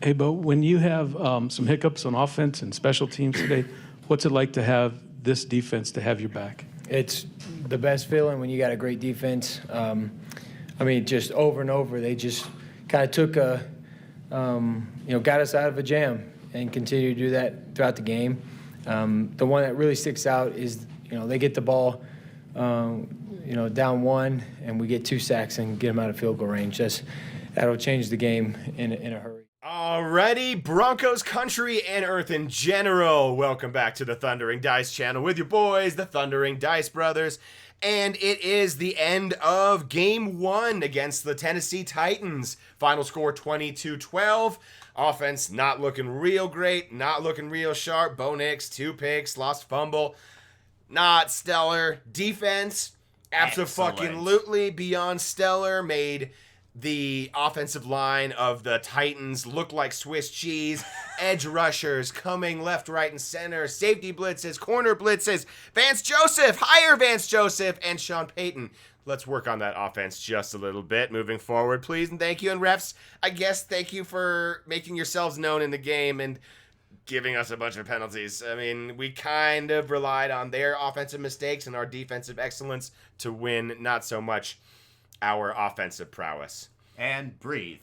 Hey, Bo, when you have some hiccups on offense and special teams today, what's it like to have this defense to have your back? It's the best feeling when you got a great defense. Just over and over, they just kind of took got us out of a jam and continue to do that throughout the game. The one that really sticks out is, they get the ball, down one, and we get 2 sacks and get them out of field goal range. That'll change the game in a hurry. Alrighty, Broncos country and earth in general. Welcome back to the Thundering Dice channel with your boys, the Thundering Dice Brothers. And it is the end of Game 1 against the Tennessee Titans. Final score 22-12. Offense not looking real great, not looking real sharp. Bo Nix, 2 picks, lost fumble. Not stellar. Defense, abso-fucking-lutely beyond stellar. Made the offensive line of the Titans look like Swiss cheese. Edge rushers coming left, right, and center. Safety blitzes, corner blitzes. Vance Joseph, hire Vance Joseph, and Sean Payton. Let's work on that offense just a little bit moving forward, please, and thank you. And refs, I guess thank you for making yourselves known in the game and giving us a bunch of penalties. I mean, we kind of relied on their offensive mistakes and our defensive excellence to win, not so much our offensive prowess. And breathe.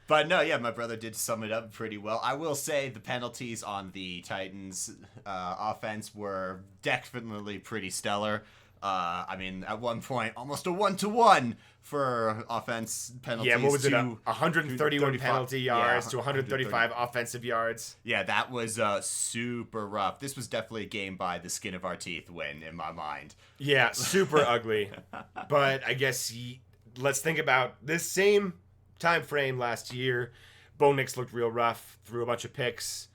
But no, yeah, my brother did sum it up pretty well. I will say the penalties on the Titans offense were definitely pretty stellar. At one point, almost a 1-to-1 for offense penalties. Yeah, what was it? 131 penalty yards to 135 offensive yards. Yeah, that was super rough. This was definitely a game by the skin of our teeth win, in my mind. Yeah, super ugly. But I guess let's think about this same time frame last year. Bo Nix looked real rough, threw a bunch of picks.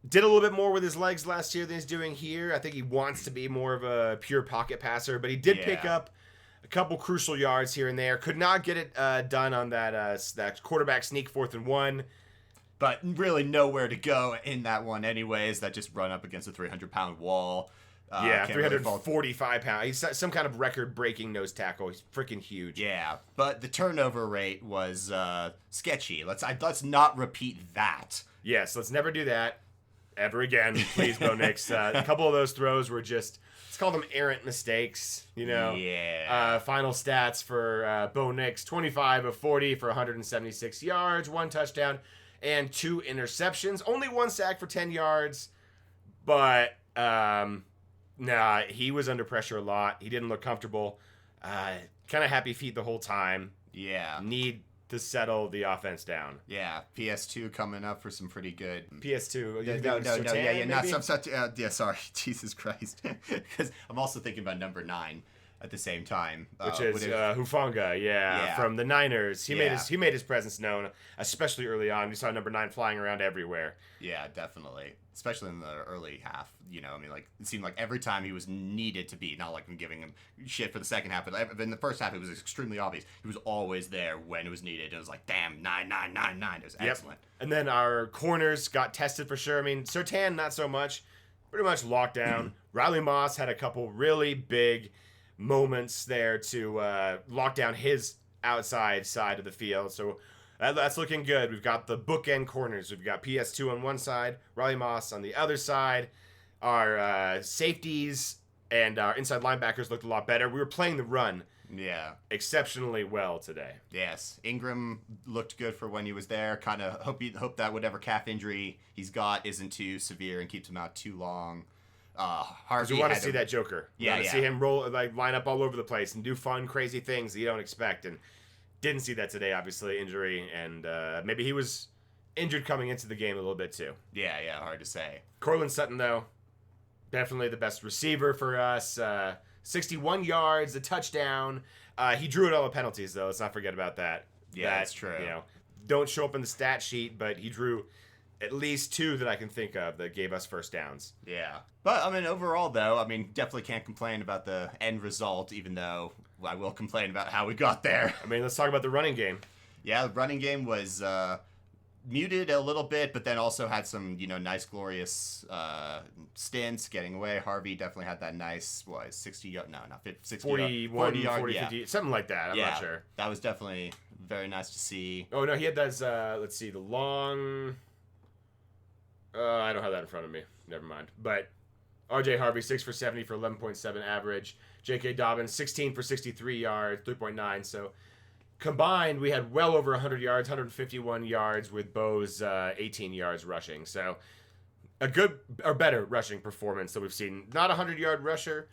Did a little bit more with his legs last year than he's doing here. I think he wants to be more of a pure pocket passer, but he did pick up a couple crucial yards here and there. Could not get it done on that quarterback sneak 4th and 1. But really nowhere to go in that one anyways. That just run up against a 300-pound wall. 345 pounds. He's some kind of record-breaking nose tackle. He's freaking huge. Yeah, but the turnover rate was sketchy. Let's not repeat that. Yes, let's never do that ever again, please, Bo Nix. A couple of those throws were just, let's call them errant mistakes, Yeah. Final stats for Bo Nix, 25 of 40 for 176 yards, 1 touchdown, and 2 interceptions. Only 1 sack for 10 yards, but he was under pressure a lot. He didn't look comfortable. Kind of happy feet the whole time. Yeah. Need to settle the offense down. Yeah, PS2 coming up for some pretty good. PS2. Sorry, Jesus Christ. Because I'm also thinking about number 9 at the same time, which is Hufanga, from the Niners. He made his presence known, especially early on. We saw number 9 flying around everywhere. Yeah, definitely, especially in the early half. It seemed like every time he was needed to be, not like I'm giving him shit for the second half, but in the first half it was extremely obvious. He was always there when it was needed. It was like, damn, 9. It was excellent. And then our corners got tested for sure. I mean, Surtain not so much, pretty much locked down. Riley Moss had a couple really big moments there to lock down his outside side of the field. So that's looking good. We've got the bookend corners. We've got PS2 on one side, Riley Moss on the other side. Our safeties and our inside linebackers looked a lot better. We were playing the run exceptionally well today. Yes. Ingram looked good for when he was there. Kind of hope that whatever calf injury he's got isn't too severe and keeps him out too long. Harvey, we want to see that Joker. We want to see him line up all over the place and do fun, crazy things that you don't expect. And didn't see that today, obviously, injury. And maybe he was injured coming into the game a little bit too. Yeah, hard to say. Cortland Sutton, though, definitely the best receiver for us. 61 yards, a touchdown. He drew at all the penalties, though. Let's not forget about that. Yeah, that's true. Don't show up in the stat sheet, but he drew at least 2 that I can think of that gave us first downs. Yeah. But, overall, though, definitely can't complain about the end result, even though I will complain about how we got there. Let's talk about the running game. Yeah, the running game was muted a little bit, but then also had some, nice, glorious stints getting away. Harvey definitely had that nice, 60 yard, no, not 50, 60 41, 40 40, 50, something like that. I'm not sure. That was definitely very nice to see. Oh, no, he had those, let's see, the long... I don't have that in front of me. Never mind. But R.J. Harvey, 6 for 70 for 11.7 average. J.K. Dobbins, 16 for 63 yards, 3.9. So combined, we had well over 100 yards, 151 yards with Bo's 18 yards rushing. So a good or better rushing performance that we've seen. Not a 100-yard rusher,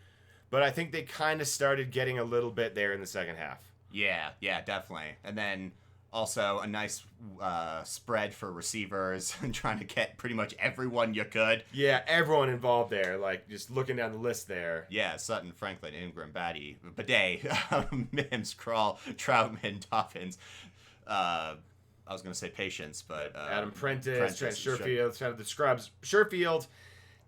but I think they kind of started getting a little bit there in the second half. Yeah, definitely. And then also a nice spread for receivers and trying to get pretty much everyone you could. Yeah, everyone involved there, like just looking down the list there. Yeah, Sutton, Franklin, Ingram, Batty, Bidet, Mims, Crawl, Troutman, Dobbins. I was going to say Patience, but... Adam Prentice, Trent Sherfield, kind of the scrubs. Sherfield,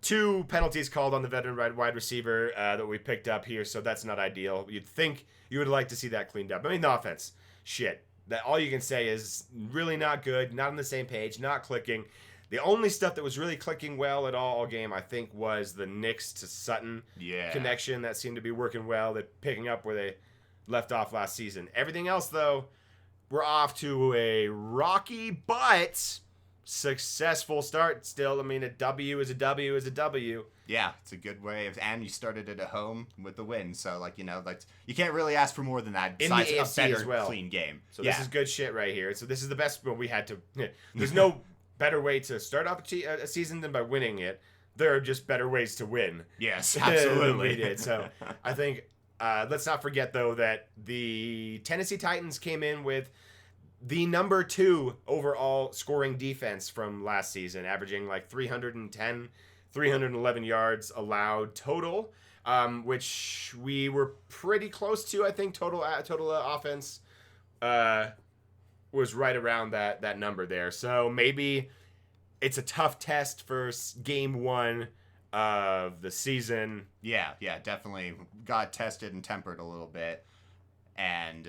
2 penalties called on the veteran wide receiver that we picked up here, so that's not ideal. You'd think you would like to see that cleaned up. I mean, the offense, shit. That all you can say is really not good, not on the same page, not clicking. The only stuff that was really clicking well at all game, I think, was the Knicks to Sutton connection. That seemed to be working well. They're picking up where they left off last season. Everything else, though, we're off to a rocky but successful start still. I mean, a W is a W is a W. Yeah, it's a good way of, and you started it at home with the win, so you can't really ask for more than that. Besides in the AFC a better, as well. Clean game. So this is good shit right here. So this is the best. Well, we had to. There's no better way to start off a season than by winning it. There are just better ways to win. Yes, absolutely. We did. So I think let's not forget though that the Tennessee Titans came in with the number 2 overall scoring defense from last season, averaging like 310. 311 yards allowed total, which we were pretty close to. I think total offense was right around that number there. So maybe it's a tough test for game 1 of the season. Yeah, definitely got tested and tempered a little bit. And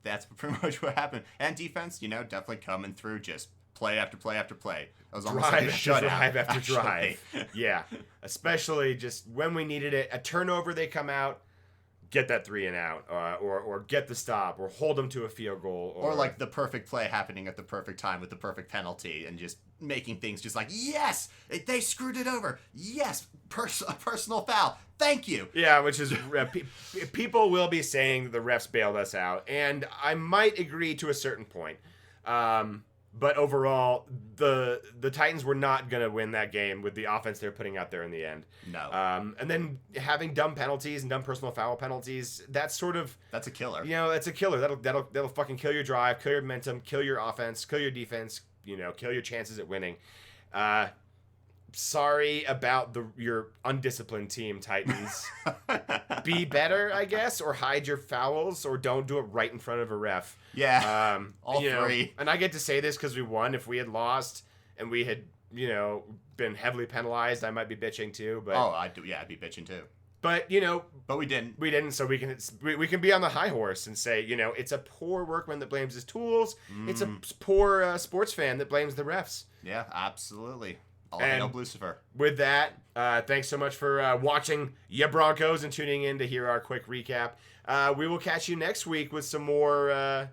that's pretty much what happened. And defense, definitely coming through just play after play after play. It was almost like a shutout. Drive after drive. Yeah. Especially just when we needed it. A turnover, they come out, get that 3 and out, or get the stop, or hold them to a field goal. Or like the perfect play happening at the perfect time with the perfect penalty and just making things just like, yes, they screwed it over. Yes, a personal foul. Thank you. Yeah, which is people will be saying that the refs bailed us out, and I might agree to a certain point. But overall, the Titans were not going to win that game with the offense they're putting out there in the end. No. And then having dumb penalties and dumb personal foul penalties, that's a killer. That's a killer. That'll fucking kill your drive, kill your momentum, kill your offense, kill your defense, kill your chances at winning. Sorry about your undisciplined team, Titans. Be better, I guess, or hide your fouls, or don't do it right in front of a ref. Yeah, all three. And I get to say this because we won. If we had lost and we had, been heavily penalized, I might be bitching too. But I'd be bitching too. But but we didn't. We didn't, so we can be on the high horse and say, it's a poor workman that blames his tools. It's a poor sports fan that blames the refs. Yeah, absolutely. All hail Blucifer. With that, thanks so much for watching Ya Broncos and tuning in to hear our quick recap. We will catch you next week with some more, I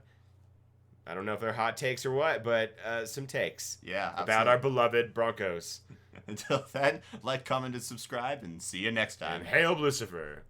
don't know if they're hot takes or what, but some takes. Yeah, absolutely. About our beloved Broncos. Until then, like, comment, and subscribe, and see you next time. And hail Blucifer.